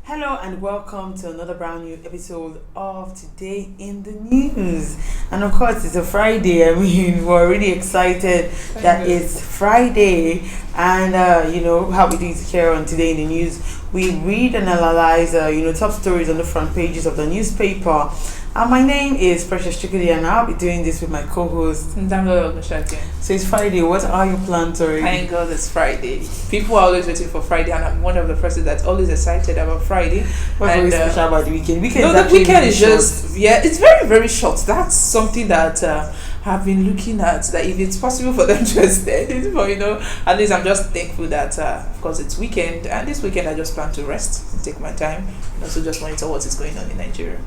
Hello and welcome to another brand new episode of Today in the News. And of course, it's a Friday. I mean, we're really excited that it's Friday. And, how we do it here on Today in the News. We read and analyze, top stories on the front pages of the newspaper. And my name is Precious Chikudi, and I'll be doing this with my co-host. So it's Friday. What are your plans already? Thank God it's Friday. People are always waiting for Friday, and I'm one of the persons that's always excited about Friday. What's always special about the weekend? The weekend is just it's very, very short. That's something that I've been looking at. That if it's possible for them to extend it, but at least I'm just thankful that of course it's weekend, and this weekend I just plan to rest and take my time, and also just monitor what is going on in Nigeria.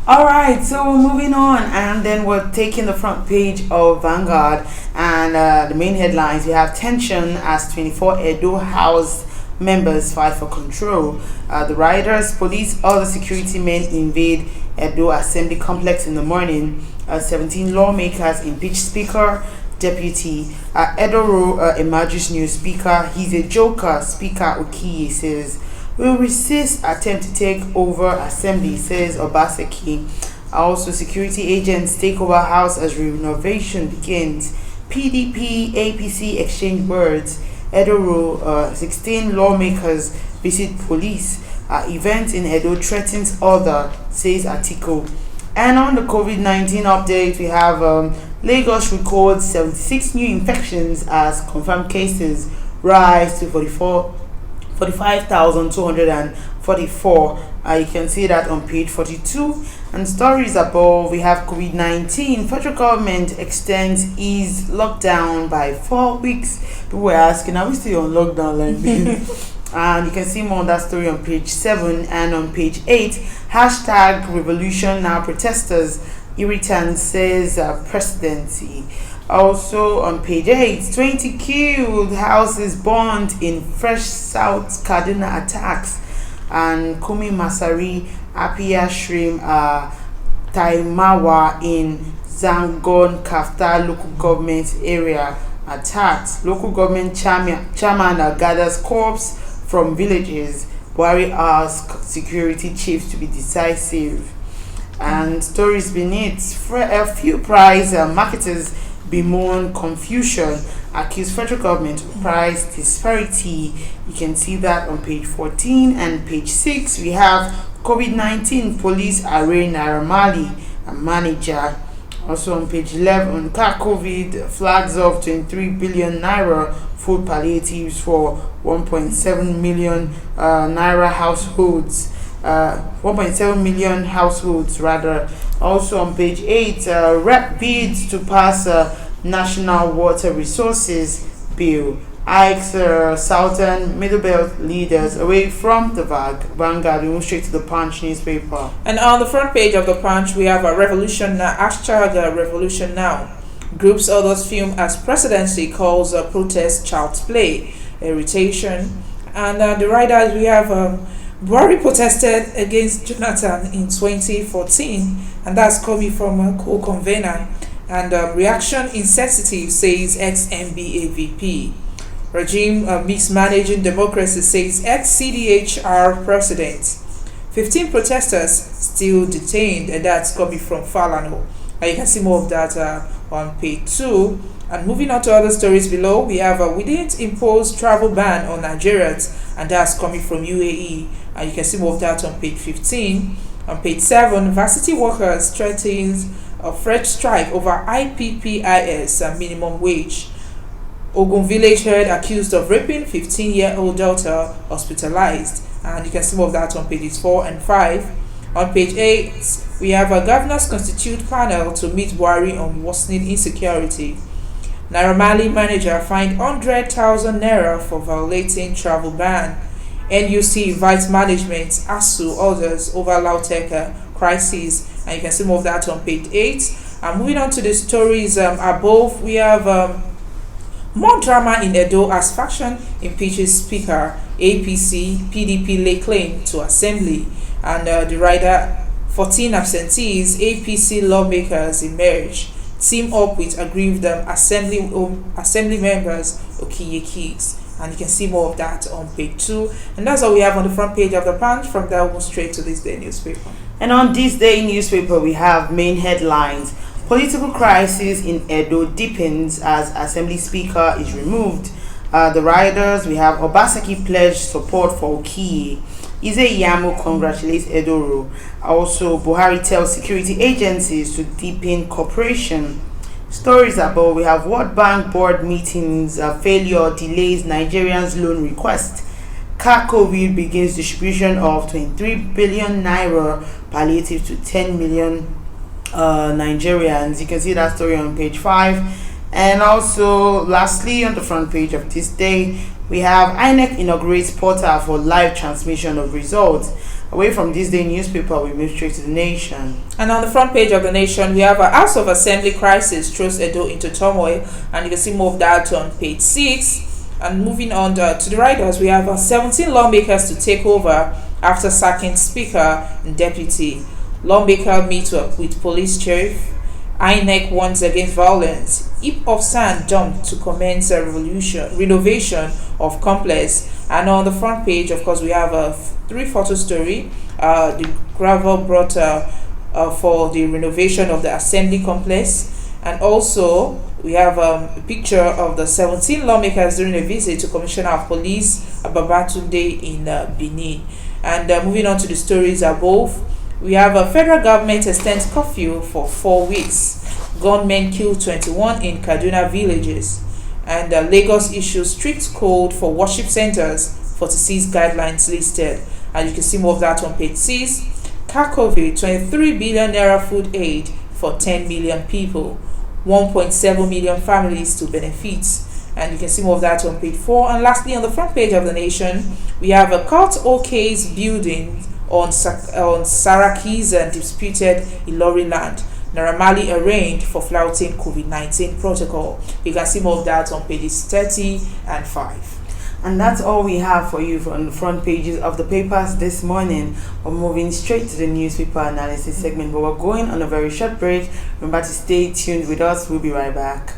Alright, so we're moving on, and then we're taking the front page of Vanguard, and the main headlines. We have tension as 24 Edo House members fight for control. The rioters, police, other security men invade Edo Assembly Complex in the morning. 17 lawmakers impeach Speaker, Deputy. Edo emerges new Speaker. He's a joker, Speaker Okiye says. Will resist attempt to take over assembly, says Obaseki. Also, security agents take over house as renovation begins. PDP, APC exchange words. Edo 16 lawmakers visit police. Event in Edo threatens other, says Atiko. And on the COVID-19 update, we have Lagos records 76 new infections as confirmed cases rise to 45,244. You can see that on page 42. And stories above, we have COVID-19. Federal government extends ease lockdown by 4 weeks. People were asking, are we still on lockdown like this? And you can see more on that story on page 7 and on page 8. Hashtag revolution now protesters. Irritant says Presidency. Also on page 8, 20 killed, houses burned in fresh South Kaduna attacks. And Kumi Masari, Apia Shrim, Taimawa in Zangon Kafta local government area attacked. Local government chairman gathers corpse from villages. Buhari asks security chiefs to be decisive. And stories beneath, a few price marketers bemoan confusion, accuse federal government of price disparity. You can see that on page 14 and page 6. We have COVID-19 police array Naira Marley, a manager. Also on page 11, COVID flags off 23 billion naira food palliatives for 1.7 million naira households. 1.7 million households rather. Also on page 8, Rep bids to pass National Water Resources Bill. Ikes Southern Middle Belt leaders away from the Vanguard. We move straight to the Punch newspaper. And on the front page of the Punch, we have a revolution now. Hashtag revolution now. Groups others fume as Presidency calls protest child's play. Irritation. And the riders, we have Buhari protested against Jonathan in 2014, and that's coming from a co-convener. And reaction insensitive, says ex-MBA VP. Regime mismanaging democracy, says ex-CDHR president. 15 protesters still detained, and that's coming from Falano. And you can see more of that on page 2. And moving on to other stories below, we have we didn't impose travel ban on Nigerians, and that's coming from UAE. And you can see more of that on page 15. On page 7, varsity workers threatens a fresh strike over IPPIS minimum wage. Ogun village heard accused of raping 15-year-old daughter hospitalized. And you can see more of that on pages 4 and 5. On page 8, we have a Governors Constitute panel to meet Buhari on worsening insecurity. Naira Marley manager fined 100,000 naira for violating travel ban. NUC invites management, ASU, others over Lautech crisis. And you can see more of that on page 8. And moving on to the stories above, we have more drama in Edo as faction impeaches Speaker. APC, PDP lay claim to assembly. And the rider, 14 absentees, APC lawmakers emerge. Team up with aggrieved assembly members, Okiye Keys. and you can see more of that on page 2. And that's all we have on the front page of the Punch. From there, we'll move straight to this day newspaper. And on this day newspaper, we have main headlines. Political crisis in Edo deepens as Assembly Speaker is removed. The riders, we have Obaseki pledged support for Okiye. Ize Yamo congratulates Edoro. Also, Buhari tells security agencies to deepen cooperation. Stories about, we have World Bank board meetings, failure delays Nigerians' loan request. COVID begins distribution of 23 billion naira palliative to 10 million Nigerians. You can see that story on page 5. And also, lastly, on the front page of this day, we have INEC inaugurates portal for live transmission of results. Away from this day newspaper, we move straight to the Nation. And on the front page of the Nation, we have a House of Assembly crisis throws Edo into turmoil, and you can see more of that on page 6. And moving on to the riders, we have 17 lawmakers to take over after sacking Speaker and Deputy. Lawmaker meet with police chief. INEC warns against violence. Heap of sand dumped to commence a renovation of complex. And on the front page, of course, we have a 3-photo story. The gravel brought for the renovation of the assembly complex. And also, we have a picture of the 17 lawmakers during a visit to Commissioner of Police Babatunde in Benin. And moving on to the stories above, we have a federal government extends curfew for 4 weeks. Gunmen kill 21 in Kaduna villages. And Lagos issues strict code for worship centers, 46 guidelines listed. And you can see more of that on page 6. COVID, 23 billion naira food aid for 10 million people. 1.7 million families to benefit. And you can see more of that on page 4. And lastly, on the front page of the Nation, we have a court OK's building on Saraki's disputed Ilori land. Naramali arraigned for flouting COVID-19 protocol. You can see more of that on pages 30 and 5. And that's all we have for you on the front pages of the papers this morning. We're moving straight to the newspaper analysis segment, but we're going on a very short break. Remember to stay tuned with us. We'll be right back.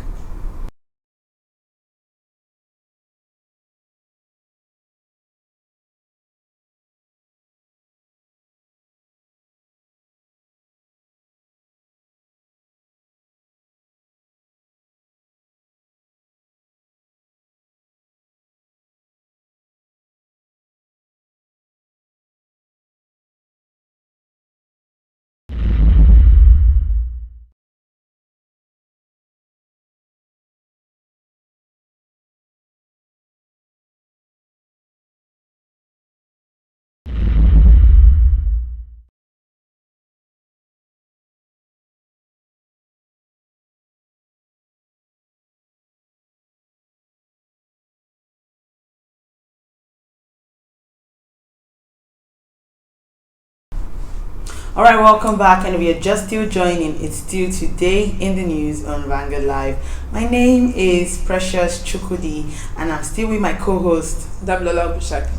Alright, welcome back, and we are just still joining. It's still today in the news on Vanguard Live. My name is Precious Chukudi, and I'm still with my co-host Dablala Bushak.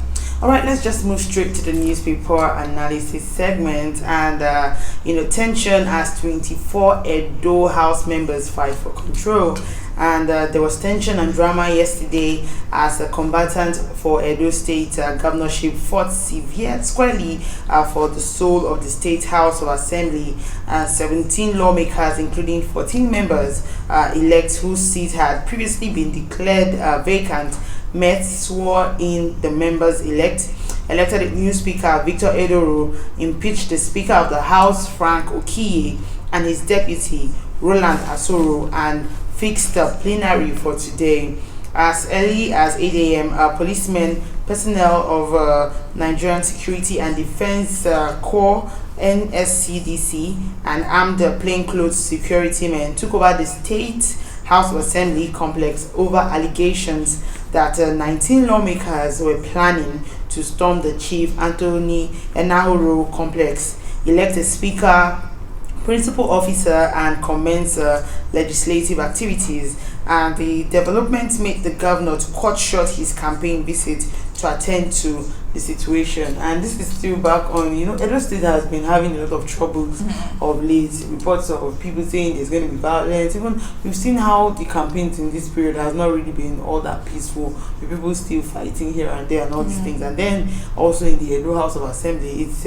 Alright, let's just move straight to the newspaper analysis segment. And tension as 24 Edo House members fight for control. And there was tension and drama yesterday as a combatant for Edo State governorship fought squarely for the soul of the State House of Assembly. 17 lawmakers, including 14 members elect whose seat had previously been declared vacant, met, swore in the members elected a new speaker, Victor Edoro, impeached the Speaker of the House, Frank Okiye, and his deputy, Roland Asoro, and fixed the plenary for today. As early as 8 a.m., policemen, personnel of Nigerian Security and Defense Corps, NSCDC, and armed plainclothes security men took over the State House of Assembly complex over allegations that 19 lawmakers were planning to storm the Chief Anthony Enahoro complex, elect a speaker, principal officer, and commence legislative activities. And the development made the governor to cut short his campaign visit to attend to the situation. And this is still back on, Edo State has been having a lot of troubles of late. Reports of people saying there's going to be violence. Even we've seen how the campaigns in this period has not really been all that peaceful, with people still fighting here and there and all these things. And then also in the Edo House of Assembly, it's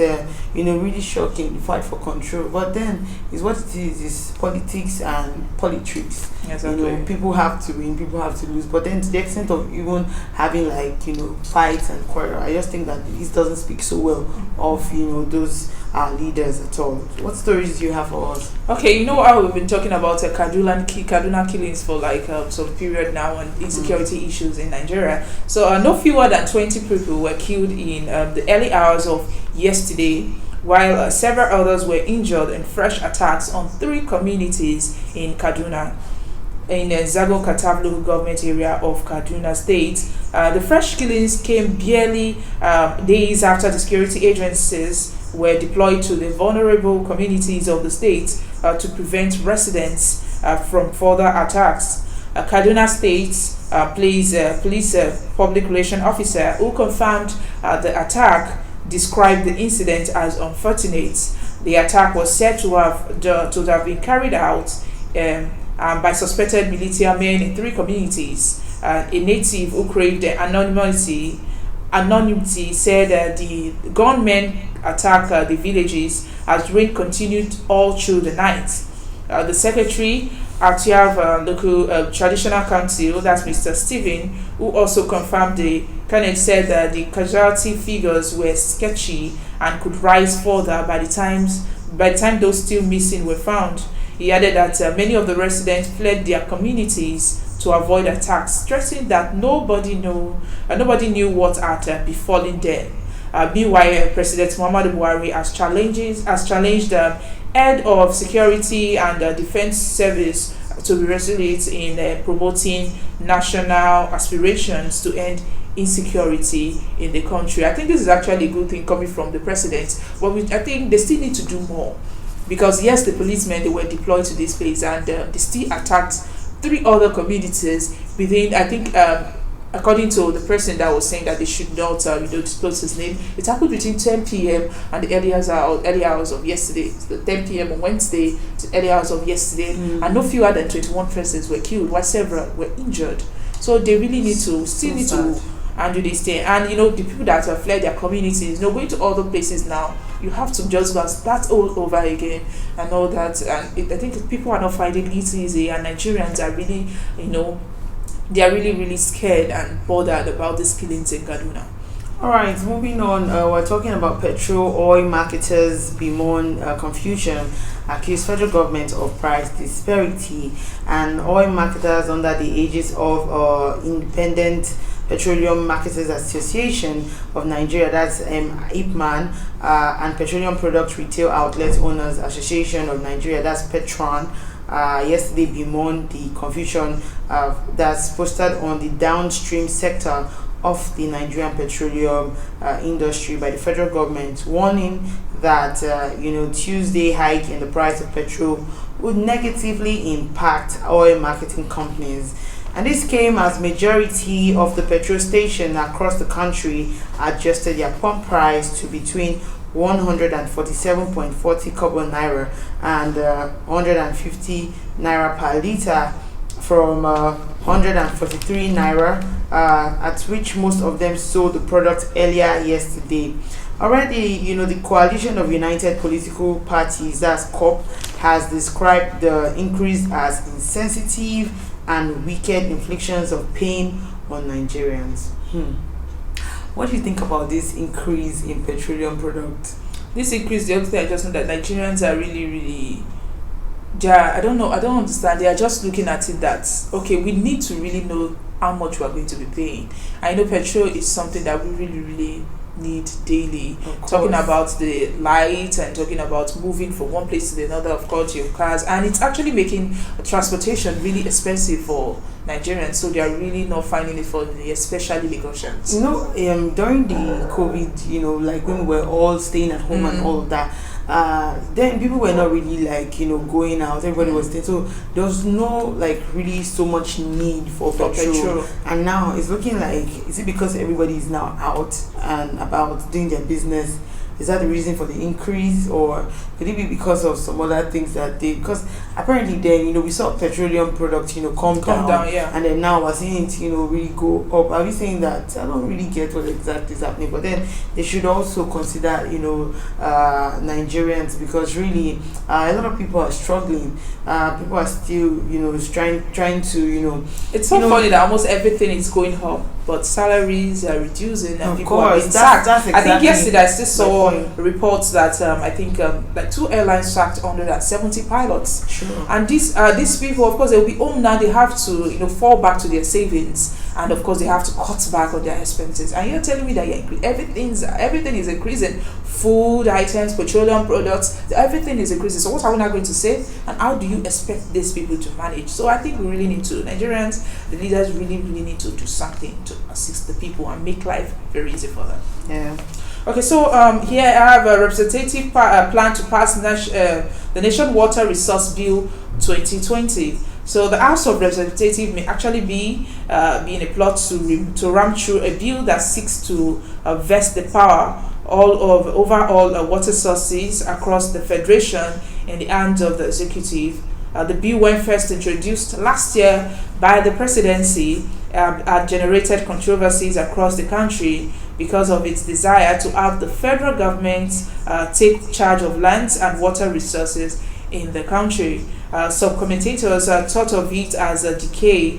really shocking, the fight for control. But then is what it is politics and politics. Exactly. People have to win, people have to lose. But then to the extent of even having fights and quarrel, I just think that this doesn't speak so well of those leaders at all. What stories do you have for us? Okay, how we've been talking about Kaduna killings for some period now, and insecurity issues in Nigeria. So no fewer than 20 people were killed in the early hours of yesterday, while several others were injured in fresh attacks on 3 communities in Kaduna, in the Zago Katab local government area of Kaduna State. The fresh killings came barely days after the security agencies were deployed to the vulnerable communities of the state to prevent residents from further attacks. Kaduna State police public relations officer who confirmed the attack described the incident as unfortunate. The attack was said to have been carried out by suspected militia men in 3 communities. A native who craved anonymity said the gunmen attacked the villages as rain continued all through the night. The secretary at local traditional council, that's Mr. Stephen, who also confirmed the Kano, said that the casualty figures were sketchy and could rise further by the time those still missing were found. He added that many of the residents fled their communities to avoid attacks, stressing that nobody knew what had befallen them. Meanwhile, President Muhammadu Buhari has challenged the head of security and defense service to be resolute in promoting national aspirations to end insecurity in the country. I think this is actually a good thing coming from the president, but I think they still need to do more, because yes, the policemen, they were deployed to this place, and they still attacked 3 other communities within, I think, according to the person that was saying that they should not disclose his name. It happened between 10 p.m. and the early hours of yesterday. The 10 p.m. on Wednesday to early hours of yesterday, and no fewer than 21 persons were killed, while several were injured. So they really need to handle this thing. And the people that have fled their communities, going to other places now, you have to just start all over again and all that. And I think people are not finding it easy, and Nigerians are really, they are really, really scared and bothered about these killings in Kaduna. All right, moving on. We're talking about petrol oil marketers bemoan confusion, accuse federal government of price disparity, and oil marketers under the aegis of Independent Petroleum Marketers Association of Nigeria, that's IPMAN, and Petroleum Product Retail Outlet Owners Association of Nigeria, that's Petrol, yesterday bemoaned the confusion that's posted on the downstream sector of the Nigerian petroleum industry by the federal government, warning that Tuesday hike in the price of petrol would negatively impact oil marketing companies. And this came as majority of the petrol station across the country adjusted their pump price to between 147.40 kobo naira and 150 naira per liter from 143 naira, at which most of them sold the product earlier yesterday. Already, the Coalition of United Political Parties, that's COP, has described the increase as insensitive and wicked inflictions of pain on Nigerians. What do you think about this increase in petroleum products? This increase, the other thing I just know that Nigerians are really, really, I don't understand. They are just looking at it that, okay, we need to really know how much we are going to be paying. I know petrol is something that we really, really need daily. Talking about the light and talking about moving from one place to another, of course, your cars, and it's actually making transportation really expensive for Nigerians, so they are really not finding it for the, especially Lagosians. During the COVID, like when we were all staying at home and all of that, then people were not really like, going out. Everybody was there, so there was no like really so much need for petrol. And now it's looking like, is it because everybody is now out and about doing their business? Is that the reason for the increase, or could it be because of some other things that they? Because apparently then we saw petroleum products come down, yeah. And then now we're seeing it really go up. Are we saying that? I don't really get what exactly is happening, but then they should also consider Nigerians, because really a lot of people are struggling. People are still trying to It's so funny that almost everything is going up, but salaries are reducing and people are being sacked. That's exactly, I think yesterday I still saw reports that I think like 2 airlines sacked 170 pilots. Sure. And these people, of course, they'll be home now. They have to fall back to their savings, and of course they have to cut back on their expenses. And you're telling me that everything is increasing. Food items, petroleum products, everything is increasing. So what are we now going to say? And how do you expect these people to manage? So I think we really need to, Nigerians, the leaders really need to do something to assist the people and make life very easy for them. Yeah. Okay, so here I have a representative plan to pass the Nation Water Resource Bill 2020. So the House of Representatives may actually be in a plot to ram through a bill that seeks to vest the power over all water sources across the Federation in the hands of the executive. The bill, when first introduced last year by the Presidency, had generated controversies across the country because of its desire to have the federal government take charge of lands and water resources in the country. Some commentators thought of it as a decoy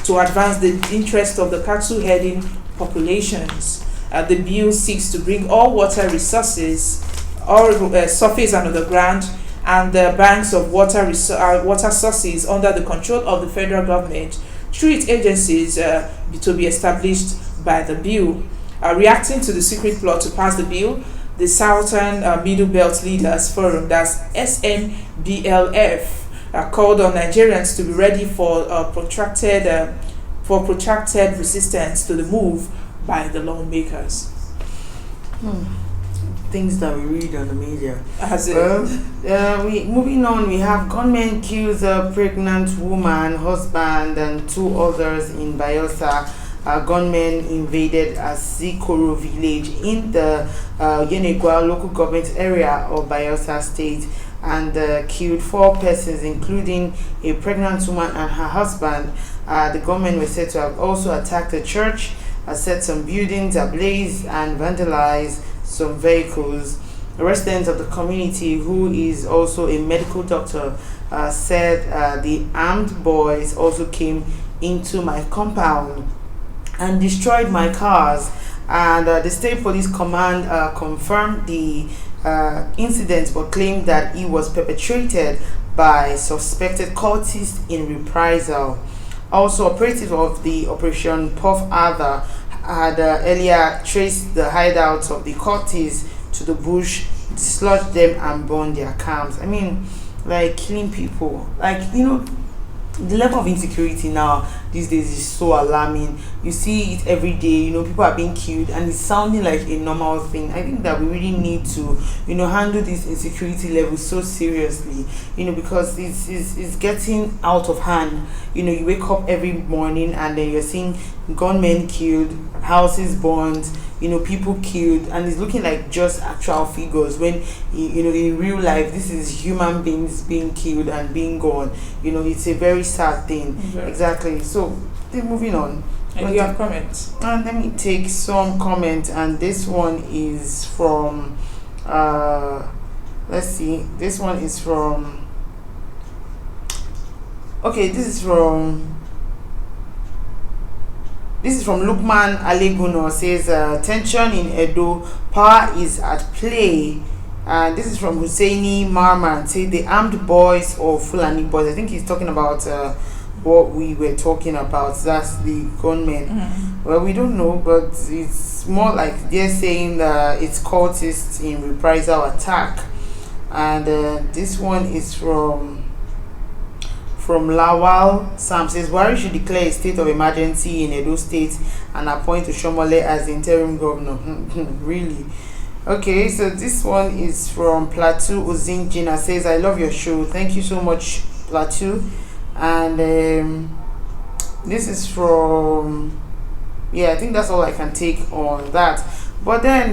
to advance the interest of the cattle-herding populations. The bill seeks to bring all water resources, all surface and underground, and the banks of water sources under the control of the federal government through its agencies to be established by the bill. Reacting to the secret plot to pass the bill, the Southern Middle Belt Leaders Forum, that's SMBLF, called on Nigerians to be ready for protracted resistance to the move by the lawmakers. Things that we read on the media. Moving on, we have gunmen kills a pregnant woman, husband, and 2 others in Bayelsa. Gunmen invaded a Zikoro village in the Yenegua local government area of Bayelsa State and killed 4 persons, including a pregnant woman and her husband. The gunmen were said to have also attacked a church, set some buildings ablaze, and vandalized some vehicles. A resident of the community, who is also a medical doctor, said the armed boys also came into my compound and destroyed my cars. And the state police command confirmed the incident, but claimed that it was perpetrated by suspected cultists in reprisal. Also, operatives of the Operation Puff Arthur had earlier traced the hideouts of the cultists to the bush, dislodged them, and burned their camps. I mean, like killing people. The level of insecurity now these days is so alarming. You see it every day. People are being killed, and it's sounding like a normal thing. I think that we really need to, handle this insecurity level so seriously. Because it's getting out of hand. You wake up every morning and then you're seeing gunmen killed, houses burned, people killed, and it's looking like just actual figures when in real life this is human beings being killed and being gone. It's a very sad thing. Mm-hmm. Exactly. So moving on. And you have comments. And let me take some comments, and this one is from let's see, this one is from This is from Lukman Aleguno. Says tension in Edo, power is at play. And this is from Husseini Marman. Say the armed boys or Fulani boys. I think he's talking about what we were talking about. That's the gunmen. Mm-hmm. Well, we don't know, but it's more like they're saying that it's cultists in reprisal attack. And this one is from Lawal. Sam says Buhari should declare a state of emergency in Edo State and appoint Oshomole as the interim governor. Really? Okay, so this one is from Plateau Ozinjina. Says, I love your show. Thank you so much, Plateau. And this is from, yeah, I think that's all I can take on that. But then,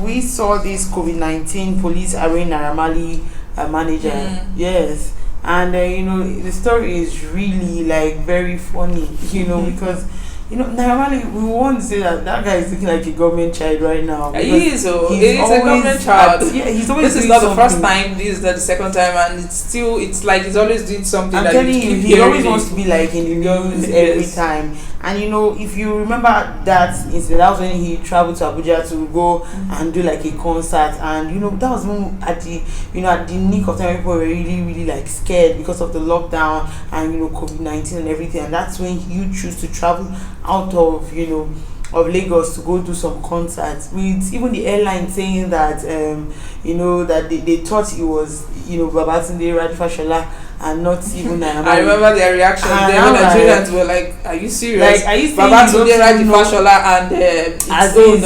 we saw this COVID-19 police arraign Naramali manager. Yes. And, the story is really, like, very funny, because Naramali, we want to say that guy is looking like a government child right now. He is, he's a government child. He's always this is not the first time, this is not the second time, and it's like he's always doing something. I'm telling you, he always wants to be like in the news every time. And if you remember that incident, that was when he traveled to Abuja to go and do like a concert, and that was when at the nick of time people were really, really like scared because of the lockdown and COVID-19 and everything, and that's when you choose to travel out of of Lagos to go do some concerts, with even the airline saying that that they thought it was Babatunde Radifashola and not even I remember their reaction. The Nigerians were like, "Are you serious? Like, are you saying Babatunde Radifashola and Aziz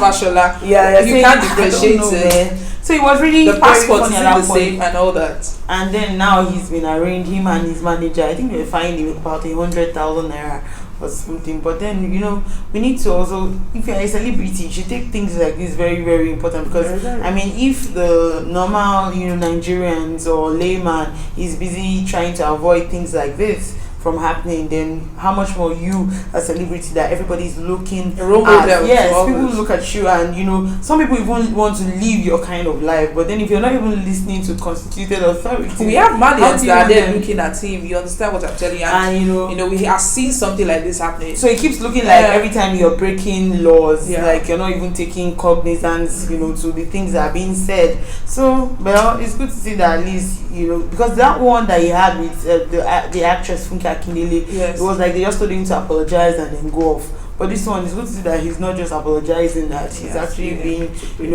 Fashola? Yeah, you can't differentiate it." So it was really the passport is the same and all that. And then now he's been arraigned, him and his manager. I think they fined him about 100,000 naira or something. But then we need to also, if you're a celebrity, you should take things like this very, very important, because I mean, if the normal Nigerians or layman is busy trying to avoid things like this from happening, then how much more you, a celebrity that everybody's looking at? Yes, people look at you, and some people even want to live your kind of life, but then if you're not even listening to constituted authority, we have Malians that are there looking at him. You understand what I'm telling you? And we have seen something like this happening, so it keeps looking like every time you're breaking laws, like you're not even taking cognizance to the things that are being said. So well, it's good to see that at least because that one that he had with the actress Funke Akindele, it was like they just told him to apologize and then go off. But this one is good to see that he's not just apologizing, that he's actually being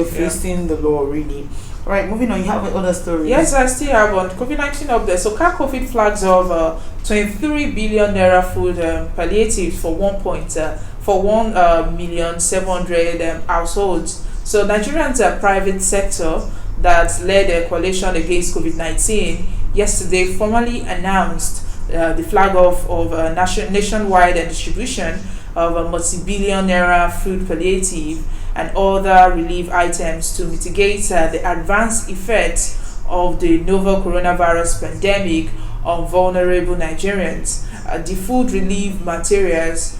facing the law, really. All right, moving on. You have other stories? Yes, I still have one. COVID-19 up there. So COVID flags of 23 billion naira food palliatives for 1,700,000 households. So Nigerians private sector that led a coalition against COVID-19 yesterday formally announced the flag off of nationwide distribution of a multi-billion naira food palliative and other relief items to mitigate the advanced effects of the novel coronavirus pandemic on vulnerable Nigerians. The food relief materials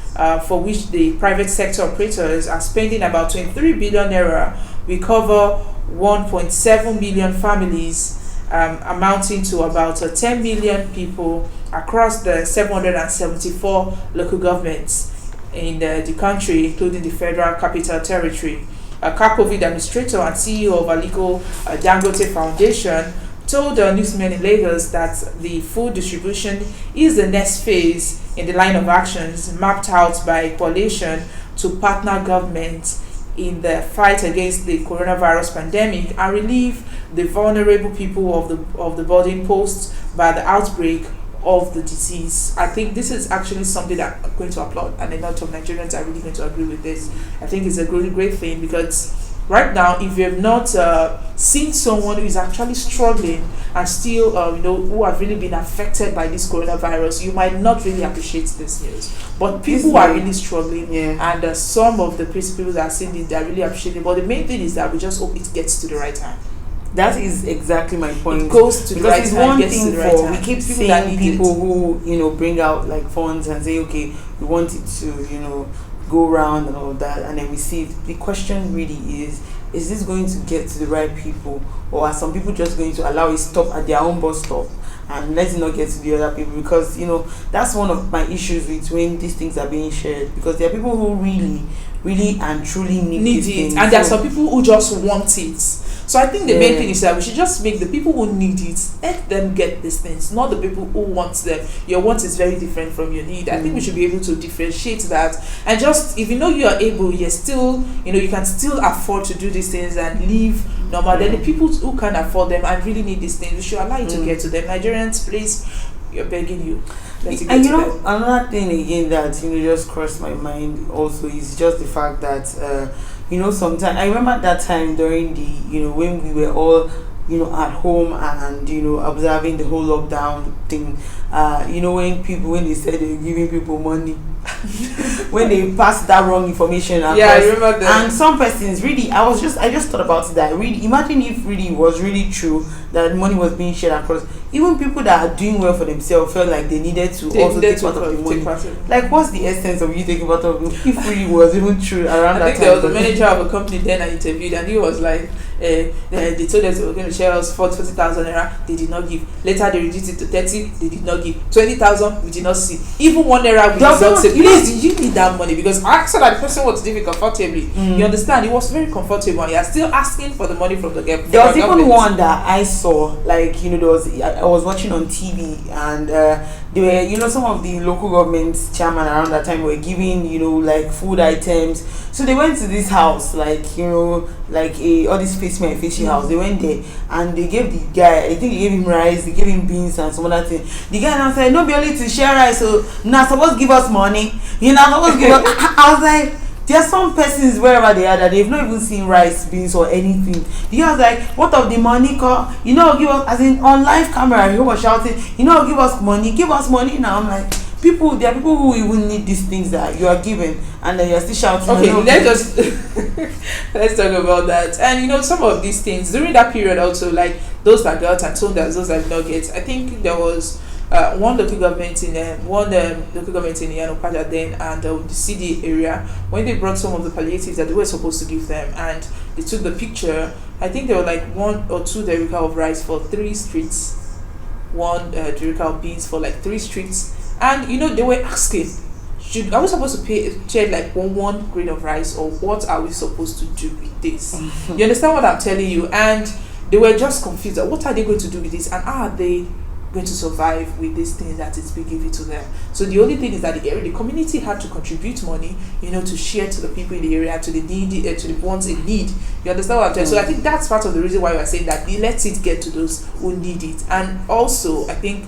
for which the private sector operators are spending about 23 billion naira will cover 1.7 million families, amounting to about 10 million people across the 774 local governments in the country, including the Federal Capital Territory. COVID administrator and CEO of Aliko Dangote Foundation told newsmen in Lagos that the food distribution is the next phase in the line of actions mapped out by coalition to partner governments in the fight against the coronavirus pandemic and relieve the vulnerable people of the burden posed by the outbreak of the disease. I think this is actually something that I'm going to applaud, and a lot of Nigerians are really going to agree with this. I think it's a really great thing, because right now, if you have not seen someone who is actually struggling and still, who have really been affected by this coronavirus, you might not really appreciate this news. But people are really struggling, and some of the people that are seeing it, they are really appreciating. But the main thing is that we just hope it gets to the right time. That is exactly my point. It goes to the right time. One thing we keep seeing people who bring out like funds and say, okay, we want it to go around and all that, and then we see it. The question really is this going to get to the right people, or are some people just going to allow it stop at their own bus stop and let it not get to the other people? Because that's one of my issues with when these things are being shared, because there are people who really and truly need these things, and there are some people who just want it. So I think the main thing is that we should just make the people who need it, let them get these things, not the people who want them. Your want is very different from your need. I think we should be able to differentiate that, and just, if you are able, you're still, you can still afford to do these things and live normal. Then the people who can afford them and really need these things, we should allow you to get to them. Nigerians, please, you're begging you. And another thing again that just crossed my mind also is just the fact that sometimes I remember that time during the, when we were all, at home and, observing the whole lockdown thing. When they said they were giving people money, when they passed that wrong information across. Yeah, I remember that. And some persons really, I just thought about it, that really, imagine if really it was really true that money was being shared across. Even people that are doing well for themselves felt like they needed to also take part of the money. Like, what's the essence of you taking part of it? If really was even true around that time. I think there was a manager of a company then I interviewed, and he was like, they told us they were going to share us 40,000 naira, they did not give. Later they reduced it to 30, they did not give. 20,000, we did not see. Even 1 naira, we did not say, please, you need that money, because I saw that the person was living comfortably. You understand? He was very comfortable, and he are still asking for the money from the government. There was even one that I saw, like, I was watching on TV, and they were, some of the local government chairman around that time were giving, like food items. So they went to this house, like, all this face my fishy house. They went there and they gave the guy, I think they gave him rice, they gave him beans and some other thing. The guy now said, no, be only to share rice, so not supposed to give us money. You're not supposed to give us. I was like, there are some persons wherever they are that they've not even seen rice, beans or anything. The guy was like, what of the money call? Give us, as in on live camera, he was shouting, give us money now. I'm like, there are people who even need these things that you are given, and then you're still shouting. Okay, let's talk about that. And some of these things during that period also, like those that got and told us those that did not get. I think there was one local government in Yanopaja then, and the CD area, when they brought some of the palliatives that they were supposed to give them, and they took the picture. I think there were like 1 or 2 derrick of rice for 3 streets, 1 derrick of beans for like 3 streets. And they were asking, are we supposed to share like one grain of rice, or what are we supposed to do with this? You understand what I'm telling you? And they were just confused. What are they going to do with this? And are they going to survive with these things that is being given to them? So the only thing is that the community had to contribute money, to share to the people in the area, to the needy, to the ones in need. You understand what I'm saying? So I think that's part of the reason why we're saying that let it get to those who need it. And also, I think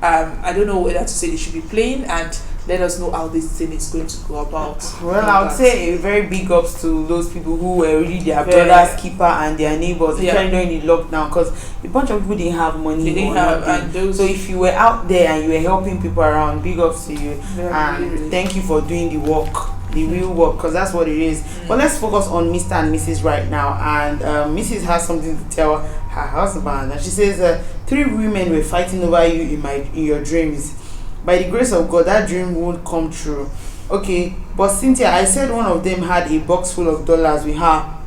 I don't know whether to say they should be playing and let us know how this thing is going to go about. Well, I would say a very big ups to those people who were really their brother's keeper and their neighbors, especially during the lockdown, because a bunch of people didn't have money. They didn't have, and so if you were out there and you were helping people around, big ups to you, and really. Thank you for doing the work, the real work, because that's what it is. But let's focus on Mr. and Mrs. right now, and Mrs. has something to tell her husband, and she says 3 women were fighting over you in your dreams. By the grace of God, that dream won't come true. Okay, but Cynthia, I said one of them had a box full of dollars with her.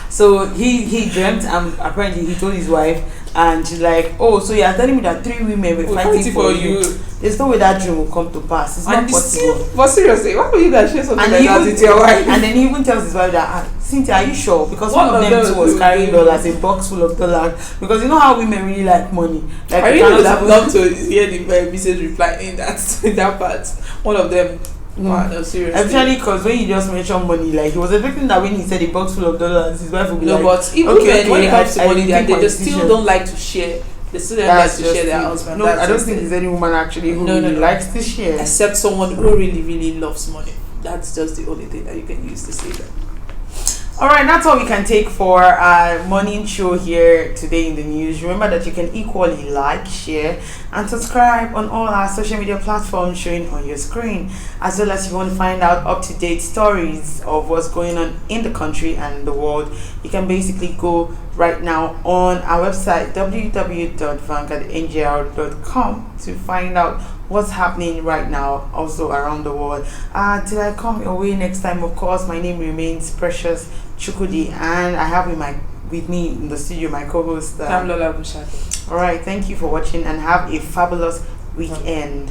So he dreamt, and apparently he told his wife, and she's like, oh, so you're telling me that 3 women were fighting for you? There's no way that dream will come to pass. It's not possible. But seriously, why would you guys share something like that with your wife? And then he even tells his wife that, Cynthia, are you sure? Because one of them too was carrying dollars, a box full of dollars. Because you know how would really like money. Like, I really would have loved to hear the message reply in that part. One of them. Wow, no, seriously. Especially because when you just mentioned money, like he was expecting that when he said a box full of dollars, his wife would be like, but even when it comes to money, they just still don't like to share. They still don't like to share their husband. No, I don't think there's any woman actually who really likes to share. Except someone who really, really loves money. That's just the only thing that you can use to say that. Alright, that's all we can take for our morning show here today in the news. Remember that you can equally like, share, and subscribe on all our social media platforms showing on your screen, as well as if you want to find out up-to-date stories of what's going on in the country and the world. You can basically go right now on our website www.vanguardngl.com to find out what's happening right now also around the world. Till I come your way next time, of course, my name remains Precious Chukudi, and I have with me in the studio my co-host Lola Bushaki. Alright, thank you for watching and have a fabulous weekend.